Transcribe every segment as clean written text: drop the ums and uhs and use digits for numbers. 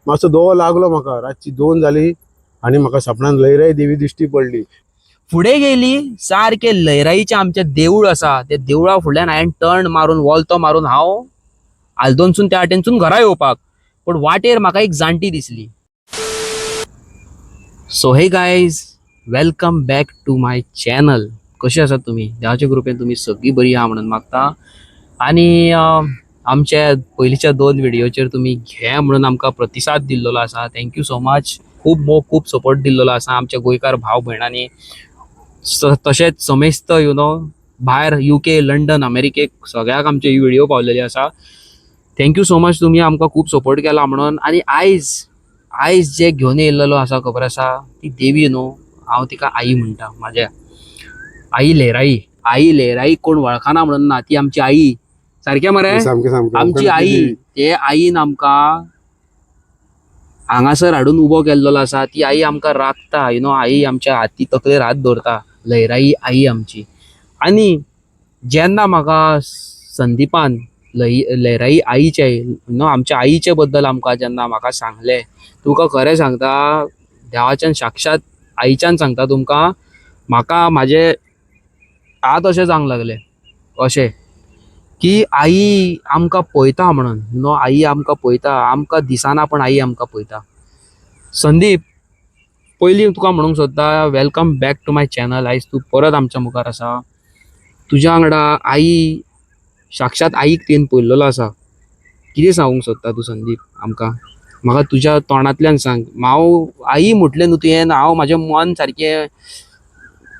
मातसो दोवो लागलो म्हाका. रातची 2 जाली आणि म्हाका सपनान लयराई देवी दिश्टी पडली. फुडें गेली सारखे लयराईचे आमचे देऊळ असा, त्या देवळा फुडल्यान हांवें टर्न मारून वॉल्तो मारून हांव आल्दोनसून त्या वाटेनसून घरा येवपाक, पण वाटेर म्हाका एक जाणटी दिसली. So hey guys, welcome back to my channel. कशें आसात तुमी? देवाच्या कृपेन तुमी सगळीं बरी आहा म्हणून मागता. आणि आमच्या पयलींच्या 2 व्हिडिओचेर तुमी घे म्हणून आमकां प्रतिसाद दिल्लो आसा. Thank you so much. खूब सपोर्ट दिल्लो आसा आमच्या गोंयकार भाव भयणांनी. तशेंच समेस्त भायर UK, लंडन, अमेरिकेक सगळ्याक आमचे ही व्हिडिओ पावलेली आसा. थँक्यू सो मच, तुम्ही आमकां खूब सपोर्ट केला म्हणून. आणि आयज जे घेवन येयल्लो आसा खबर आसा, ती देवी हांव तिका आई म्हणटा. म्हाज्या आई लेराई कोण वळखना म्हणून ना, ती आमची आई. सारकें मरे? सामकें आमची आई. ते आईन आमकां हांगासर हाडून उबो केल्लो आसा. ती आई आमकां राखता. आई आमच्या हाती तकलेर हात दवरता. लयराई आई आमची. आणि जेन्ना म्हाका संदीपान लयराई आईचे आमच्या आईचे बद्दल आमकां जेन्ना म्हाका सांगले, तुका खरें सांगता, देवाच्यान साक्षात आईच्यान सांगता तुमकां, म्हाका म्हाजे आत अशें जावंक लागले अशें की आई आमकां पळयता म्हणून. आई आमकां पळयता, आमकां दिसना पण आई आमकां पळयता. संदीप, पयलीं तुका म्हणूंक सोदता, welcome back to my channel. आयज तूं परत आमच्या मुखार आसा. तुज्या वांगडा आई, साक्षात आईक तुवें पळयल्लो आसा. कितें सांगूंक सोदता तूं संदीप आमकां? म्हाका तुज्या तोंडांतल्यान सांग. हांव आई म्हटलें न्हू तुवें, हांव म्हाजें मन सारकें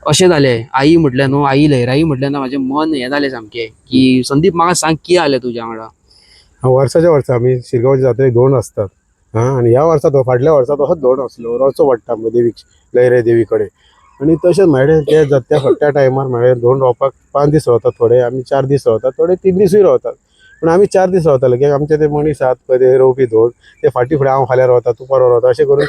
अशें जालें. आई म्हटलें न्हू, आई लयराई म्हटलें ना, म्हाजें मन हें जालें सामकें की संदीप म्हाका सांग कितें जालें तुज्या वांगडा. वर्साच्या वर्सा आमी शिरगांवच्या जात्रेक धोंड आसतात. आणि ह्या वर्सा फाटल्या वर्सा तसोच धोंड आसलो. वचचो पडटा देवीक, लयराई देवी कडेन. आणि तशेंच म्हाजे त्या टायमार म्हाजे धोंड रावपाक 5 दीस रावतात. थोडे आमी 4 दीस रावतात, थोडे 3 दीसूय रावतात. पण आमी 4 दीस रावताले, कित्याक आमचे ते मनीस आहात पळय ते रोवपी धोंड, ते फाटीं फुडें हांव फाल्यां रावता, तूं परवा रावता, अशें करून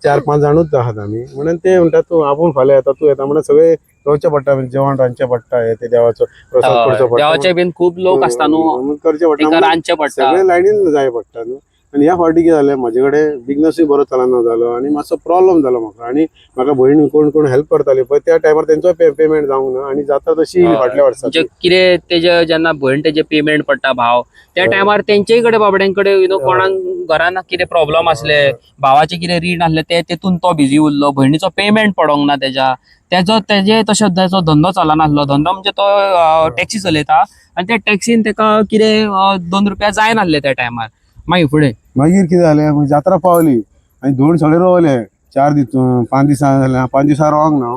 4-5 जाणूच आहात आमी. म्हणून ते म्हणटात तूं आपूण फाल्यां येता, तूं येता, म्हणून सगळे रावचें पडटा. जेवण रांदचें पडटा, हे ते देवाचो प्रसाद करचो पडटा. देवाचे बीन खूब लोक आसता न्हू, करचें तांकां पडटा, रांदचें पडटा. सगळे लायनीन जाय पडटा न्हू. आणि ह्या फावटी कितें जालें, म्हाजे कडेन बिझनसूय बरो चलना जालो आणि मातसो प्रॉब्लेम जालो म्हाका. आणि म्हाका भयणी कोण हेल्प करताली पळय, त्या टायमार तेंचो पेमेंट जावंक ना. आणि जाता तशी फाटल्या वर्सा कितें तेजे जेन्ना भयण तेजे पेमेंट पडटा भाव, त्या टायमार तेंचेय कडेन बाबड्यां कडेन कोणाक घरान कितें प्रॉब्लेम आसले, भावाचे कितें रीण आसले, तेतून तो बिजी उरलो, भयणीचो पेमेंट पडोंक ना तेजे तशें तेचो धंदो चलनासलो. धंदो म्हणजे तो टॅक्सी चलयता, आणि त्या टॅक्सीन तेका कितें 2 रुपया जाय नासले त्या टायमार. मागीर कितें जालें, जात्रा पावली आनी धोंड सगळे रोवले. 4 दीस 5 दिसां जालें. 5 दिसां रोवंक ना,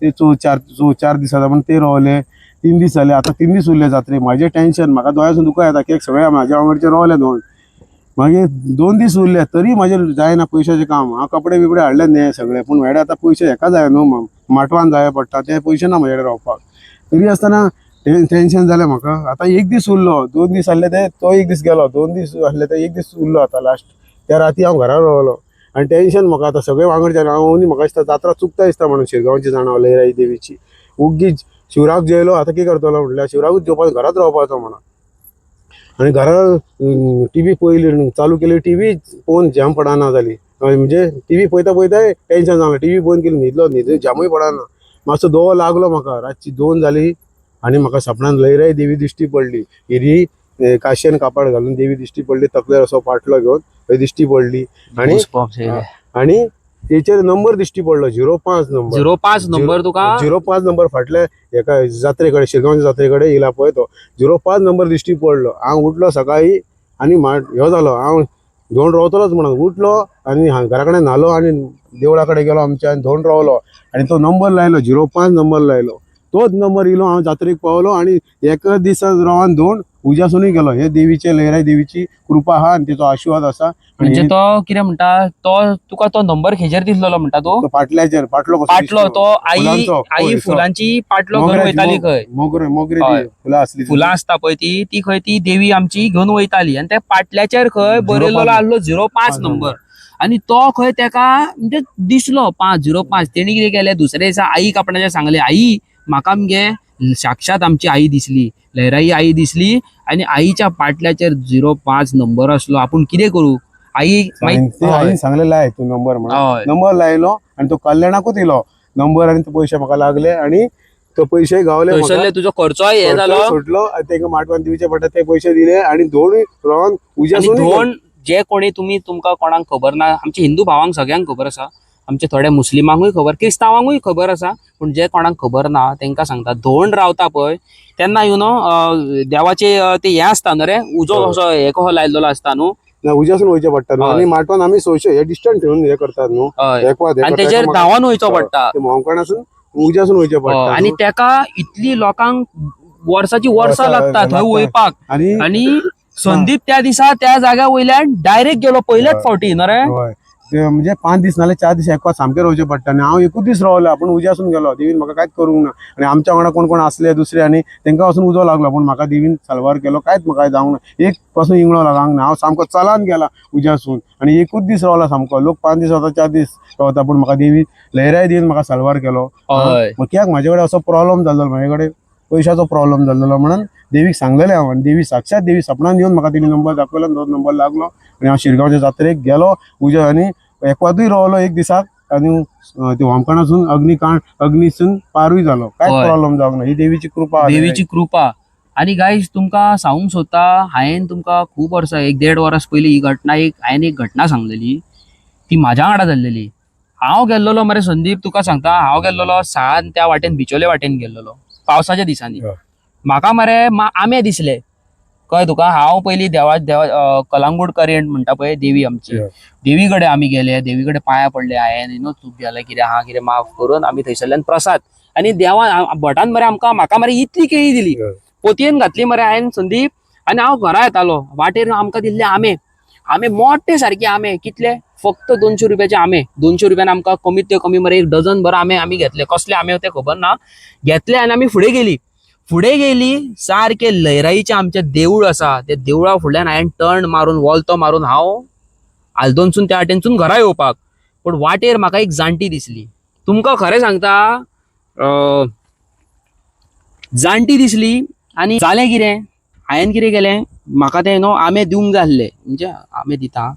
ते 4 दिसां म्हणून ते रोवले. 3 दीस जाले, आतां 3 दीस उरले जात्रेक. म्हाजें टेन्शन, म्हाका दोळ्यासून दुकां येता, कित्याक सगळे म्हाज्या वांगडचे रोवले धोंड. मागीर 2 दीस उरले, तरी म्हाजे जायना पयशाचें काम. हांव कपडे बिपडे हाडले न्हय सगळे, पूण म्हाजे आतां पयशे हेका जाय न्हू, माटवान जाय पडटा, ते पयशे ना म्हाजे कडेन रावपाक. तरी आसतना टेन्शन जालें म्हाका. आतां 1 दीस उरलो, 2 दीस आसले ते, तो 1 दीस गेलो, 2 दीस आसले ते 1 दीस उरलो. आतां लास्ट त्या राती हांव घरा रावलो. आनी टेन्शन म्हाका आतां सगळे वांगडचे. हांव म्हाका दिसता जात्रा चुकता दिसता म्हणून शिरगांवची जाणा लयराई देवीची. उगीच शिवराक जेयलो, आतां कितें करतलो म्हटल्यार शिवराकूच जेवपाक घरात रावपाचो म्हणून. आणि घरा TV पयली चालू केली, TV पळोवन जाम पडना जाली. म्हणजे TV पळयता टेन्शन जालें. TV बंद केली, न्हिदलो जामूय पडना. मातसो दोवो लागलो म्हाका. रातची 2 जाली आणि म्हाका सपनान लयराई देवी दिश्टी पडली. हिरी काशेन कापड घालून देवी दिश्टी पडली, तकलेर असो पाटलो घेवन थंय दिश्टी पडली. आणि तेचेर नंबर दिश्टी पडलो, 05 नंबर. 05 नंबर तुका 05 नंबर फाटल्या एका जात्रे कडेन, शिरगांवच्या जात्रे कडेन येयला पळय तो 05 नंबर दिश्टी पडलो. हांव उठलो सकाळी आणि ह्यो जालो, हांव धोंड रावतलोच म्हणून उठलो आणि घरा कडेन न्हालो आणि देवळा कडेन गेलो आमच्या, आनी धोंड रावलो. आणि तो नंबर लायलो, 05 नंबर लायलो. तोच नंबर येयलो, हांव जात्रेक पावलो. आणि एका दिसा रावन धोंड उज्यासूनय गेलो. हे देवीचे, लयराई देवीची कृपा आहा आणि तिचो आशीर्वाद आसा. म्हणजे तो कितें म्हणटा, तो तुका तो नंबर खेचेर दिसलेलो म्हणटा तो पाटल्याचेर पाटलो तो आई फुलांची पाटलो घेवन वयताली खंय. मोगरे फुलां आसली, फुलां आसता पळय ती खंय ती देवी आमची घेवन वयताली. आणि त्या पाटल्याचेर खंय बरयलेलो आसलो 05 नंबर. आणि तो खंय तेका म्हणजे दिसलो 05. तेणी कितें केलें, दुसऱ्या दिसा आईक आपणाच्या सांगलें, आई म्हाका मगे साक्षात आमची आई दिसली, लयराई आई दिसली, आणि आईच्या पाटल्याचेर 05 नंबर आसलो. आपूण कितें करूं? आई आणि ते आईन सांगलेलं आहे तू नंबर म्हणून हय. नंबर लायलो आणि तो कल्याणाकूच येलो नंबर आणि ते पैसे म्हाका लागले आणि तो पैसे गावले म्हाका. थंयसरले तुजो खर्चोय हे जालो खर्च सुटलो आणि तेका माटवान दिवचे पडटा ते पैसे दिले आणि दोन रावन आणि उज्यासून दोन जे कोणी तुमका कोणाक खबर ना आमच्या हिंदू भावांक सगळ्यांक खबर आसा आमचे थोड्या मुस्लिमांकूय खबर क्रिस्तावांकूय खबर आसा पूण जे कोणाक खबर ना तेंका सांगता धोंड रावता पळय तेन्ना देवाचे ते हे आसता न्हू रे उजो असो हे कसो लायलेलो आसता न्हू उज्यासून वयचे पडटा न्हू हय. आणि माटवान आम्ही सोयशे हे डिस्टन्स ठेवून हे करतात न्हू हय. एकवाद आणि तेजेर धांवन वयचो पडटा ते मोंवकणासून उज्यासून वयचे पडटा आणि तेका इतली लोकांक वर्साची वर्सां वर्सां लागता थंय लागता. वयपाक आणि आणि संदीप त्या दिसा त्या जाग्या वयल्यान डायरेक्ट गेलो पहिल्याच फावटी न्हू रे होय ते म्हणजे 5 दीस नाले 4 दीस एकवाद सामके रावचे पडटा आणि हांव एकूच दीस रावलो पूण उज्यासून गेलो देवीन म्हाका कांयच करूंक ना आणि आमच्या वांगडा कोण कोण असले दुसरे आणि तेंका वचून उजो लागलो पूण म्हाका देवीन साल्वार केलो कांयच म्हाका जावंक ना एक पासून इंगळो लागांक ना हांव सामको चलान गेला उज्यासून आणि एकूच दीस रावला सामको लोक 5 दीस रावता 4 दीस रावता पूण म्हाका देवी लहराई देवीन म्हाका साल्वार केलो हय. मग कित्याक म्हाजे कडेन असो प्रॉब्लेम जाल्लो म्हाजे कडेन पयशाचो प्रॉब्लेम जाल्लो म्हणून देवीक सांगलेलें हांव आणि देवी साक्षात देवी सपनान येवन म्हाका तिने नंबर दाखयलो आणि तो नंबर लागलो आणि हांव शिरगांवच्या जात्रेक गेलो उज्या आणि एकवादूय रावलो एक दिसाक आणि ते होमखणासून अग्नीसून पारूय जालो कांयच हय. प्रॉब्लेम जावंक ना ही देवीची कृपा आहा. देवीची कृपा आणि गाईज तुमका सांगूंक सोदता हांवें तुमका खूब वर्सां 1-1.5 वर्स पयलीं ही घटना हांवें एक घटना सांगलेली ती म्हाज्या वांगडा जाल्लेली हांव गेल्लोलो मरे संदीप तुका सांगता हांव गेल्लोलो सान त्या वाटेन बिचोले वाटेन गेल्लोलो पावसाच्या दिसांनी हय. म्हाका मरे आंबे दिसले कळ्ळें तुका हांव पयलीं कलांगूट करेंट म्हणटा पळय देवी आमची हय. देवी कडेन आमी गेले देवी कडेन पांया पडले हांवें चूक जालें कितें आहा कितें माफ करून आमी थंयसरल्यान प्रसाद आणि देवान भटान मरे म्हाका मरे इतली केळी दिली हय. पोतयेन घातली मरे हांवें संदीप आणि हांव घरा येतालो वाटेर आमकां दिल्ले आंबे मोठे सारके आंबे कितले फक्त 200 रुपयाचे आंबे 200 रुपयान आमकां कमीत ते कमी मरे एक डझन भर आंबे घेतले कसले आंबे ते खबर ना घेतले आणि आमी फुडें गेली सारखे लयराईचे आमचे देऊळ आसा ते देवळा फुडल्यान हांवें टर्न मारून वॉल्तो मारून हांव आल्दोनसून त्या वाटेनसून घरा येवपाक पण वाटेर म्हाका एक जाणटी दिसली तुमकां खरें सांगता जाणटी दिसली आणि जालें कितें हांवें कितें केलें म्हाका ते आंबे दिवंक जाय आसले म्हणजे आंबे दिता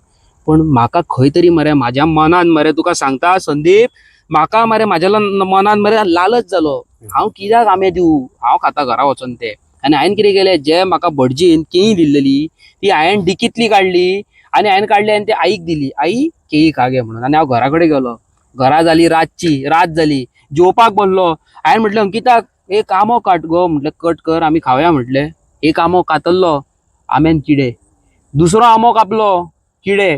पण म्हाका खंय तरी मरे म्हाज्या मनान मरे तुका सांगता संदीप म्हाका मरे म्हाज्या मनान मरे लालच जालो हांव कित्याक आंबे दिवं हांव खाता घरा वचोन ते आणि हांवें कितें केलें जे म्हाका भटजीन केळी दिल्लेली ती हांवें डिकीतली काडली आणि हांवें काडली आनी ती आईक दिली आई केळी खा गे म्हणून आणि हांव घरा कडेन गेलो घरा जाली रात जाली जेवपाक बसलो हांवें म्हटलें अंकिताक एक आंबो काट गो म्हटलें कट कर आमी खावया म्हटलें एक आंबो कातल्लो आंब्यान किडे दुसरो आंबो कापलो किडे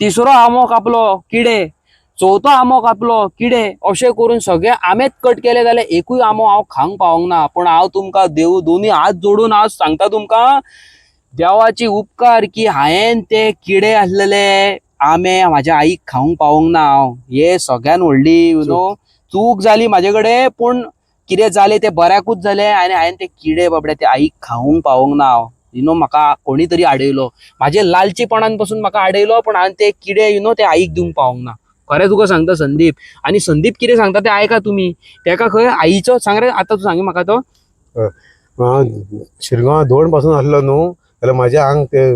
तिसरो आंबो कापलो किडे चवथो आंबो कापलो किडे अशें करून सगळे आंबेच कट केले जाल्यार एकूय आंबो हांव खावंक पावोंक ना पण हांव तुमकां देव दोनी हात जोडून हांव सांगता तुमकां देवाची उपकार की हांवें ते किडे आसलेले आंबे म्हाज्या आईक खावंक पावोंक ना हांव हे सगळ्यान व्हडली चूक जाली म्हाजे कडेन पूण कितें जालें ते बऱ्याकूच जालें आनी हांवें ते किडे बाबडे ते आईक खावंक पावोंक ना हांव म्हाका कोणी तरी आडयलो म्हाजे लालचीपणान पासून म्हाका आडयलो पण हांवें ते किडे ते आईक दिवंक पावोंक ना खरें तुका सांगता संदीप आणि संदीप कितें सांगता ते आयका तुमी तेका खंय आईचो सांग रे आतां तूं सांगी म्हाका तो शिरगांव धोंड पासून आसलो न्हू जाल्यार म्हाज्या आंग ते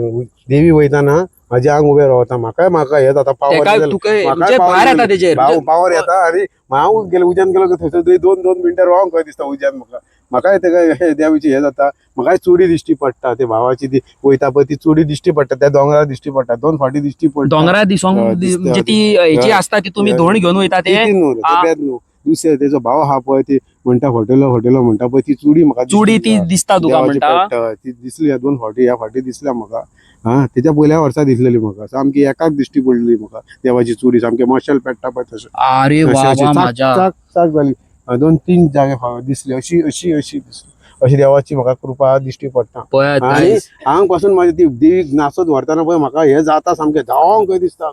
देवी वयताना म्हाजे आंग उबें रावता म्हाका हे जाता भायर येता तेजेर पावर येता आणि हांव गेलो उज्यान गेलो की थंयसर 2 मिनटां रावंक खंय दिसता उज्यान म्हाकाय तेका देवीची हे जाता म्हाकाय चुडी दिश्टी पडटा ते भावाची ती वयता पळय ती चुडी दिश्टी पडटा त्या दोंगरार दिश्टी पडटा 2 फावटी दिश्टी पडटा दोंगरार दिसोंक म्हणजे ती हेची आसता ती तुमी धोंड घेवन वयता ते दुसरे तेजो भाव आहा पळय ती म्हणटा हॉटेलो म्हणटा पळय ती चुडी म्हाका चुडी ती दिसता तुका म्हणटा ती दिसली 2 फावटी ह्या फावटी दिसल्या म्हाका तेच्या पयल्या वर्सा दिसलेली म्हाका सामकी एकाच दिश्टी पडली म्हाका देवाची चुडी सामकी मशाल पेट्टा पळय तशें अरे वा माझ्या चाक जाली 2-3 जागे दिसली अशी दिसली अशी देवाची म्हाका कृपा दिश्टी पडटा आणि हांग पासून म्हाजी ती देवीक नाचत व्हरताना पळय म्हाका हे जाता सामकें धांवंक खंय दिसता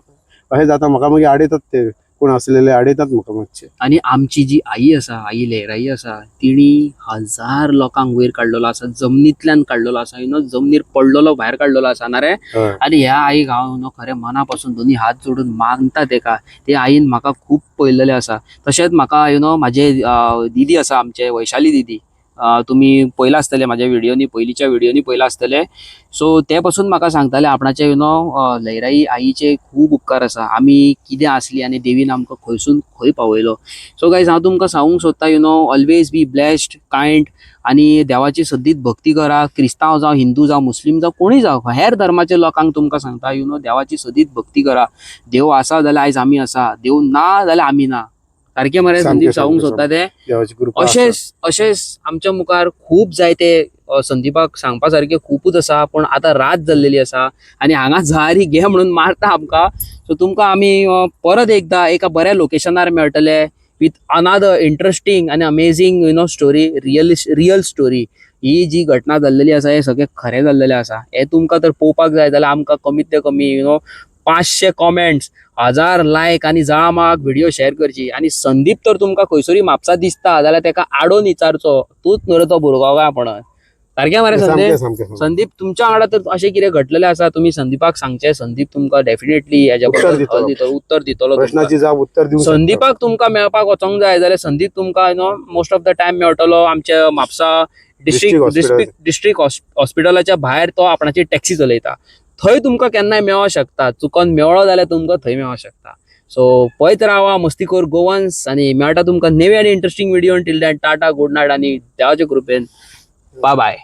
अशें जाता म्हाका मागीर आडयतात ते कोण असलेले आडयतात म्हाका मातशे आणि आमची जी आई आसा आई लहराई आसा तिणी 1000 लोकांक वयर काडलेलो आसा जमनींतल्यान काडलेलो आसा जमनीर पडलेलो भायर काडलेलो आसा ना रे आणि ह्या आईक हांव खरें मना पासून दोनी हात जोडून मागता तेका ते आईन म्हाका खूब पळयलेले आसा तशेंच म्हाका म्हाजे दिदी आसा आमचे वैशाली दिदी तुम्ही पयला आसतले माझ्या व्हिडिओनी, पयलींच्या व्हिडिओनी पयला आसतले. सो ते पासून म्हाका सांगताले आपणाचे लयराई आईचे खूब उपकार आसा. आमी कितें आसली आनी देवीन आमकां खंयसून खंय पावयलो. सो गायज हांव तुमकां सांगूंक सोदता ऑलवेज बी ब्लेस्ड, कायंड आणि देवाची सद्दीच भक्ती करा. क्रिस्तांव जावं, हिंदू जावं, मुस्लीम जावं, कोणी जावं, हेर धर्माच्या लोकांक तुमकां सांगता देवाची सदीच भक्ती करा. देव आसा जाल्यार आयज आमी आसा, देव ना जाल्यार आमी ना. सारकें मरे संदीप सांगूंक सोदता ते. देवाची कृपा अशेंच आमच्या मुखार खूब जायते संदीपाक सांगपा सारखे खूपच आसा. पण आतां रात जाल्लेली आसा आनी हांगा झारी घे म्हणून मारता आमकां. सो तुमकां आमी परत एकदा एका बऱ्या लोकेशनार मेळटले विथ अनादर इंटरेस्टिंग आणि अमेझिंग स्टोरी, रियल स्टोरी. ही जी घटना जाल्लेली आसा हे सगळें खरें जाल्लेलें आसा. हे तुमकां तर पळोवपाक जाय जाल्यार आमकां कमीत ते कमी 500 कॉमेंट्स, 1000 लायक आणि जळमाक व्हिडिओ शेअर करची. आणि संदीप तर तुमकां खंयसरी म्हापसा दिसता जाल्यार तेका आडोन विचारचो, तूच न्हू तो भुरगो काय म्हणून. सारकें मरे संदीप? सामकें. संदीप तुमच्या वांगडा तर अशें कितें घडलेलें आसा तुम्ही संदीपाक सांगचे. संदीप तुमकां डेफिनेटली हेच्या बद्दल उत्तर दितलो. प्रश्नाची जाप उत्तर दिवंक शकता. संदीपाक तुमकां मेळपाक वचोंक जाय जाल्यार संदीप तुमकां मोस्ट ऑफ द टायम मेळटलो आमच्या म्हापसा डिस्ट्रिक्ट हॉस्पिटलाच्या भायर. तो आपणाची टॅक्सी चलयता. थंय तुमकां केन्नाय मेळों शकता. चुकोन मेळ्ळो जाल्यार तुमकां थंय मेळों शकता. सो पळयत रावा मस्तीखोर गोवन्स आणि मेळटा तुमकां नेवे आनी interesting video. Till then tata, good night आणि देवाचे कृपेन बाय बाय.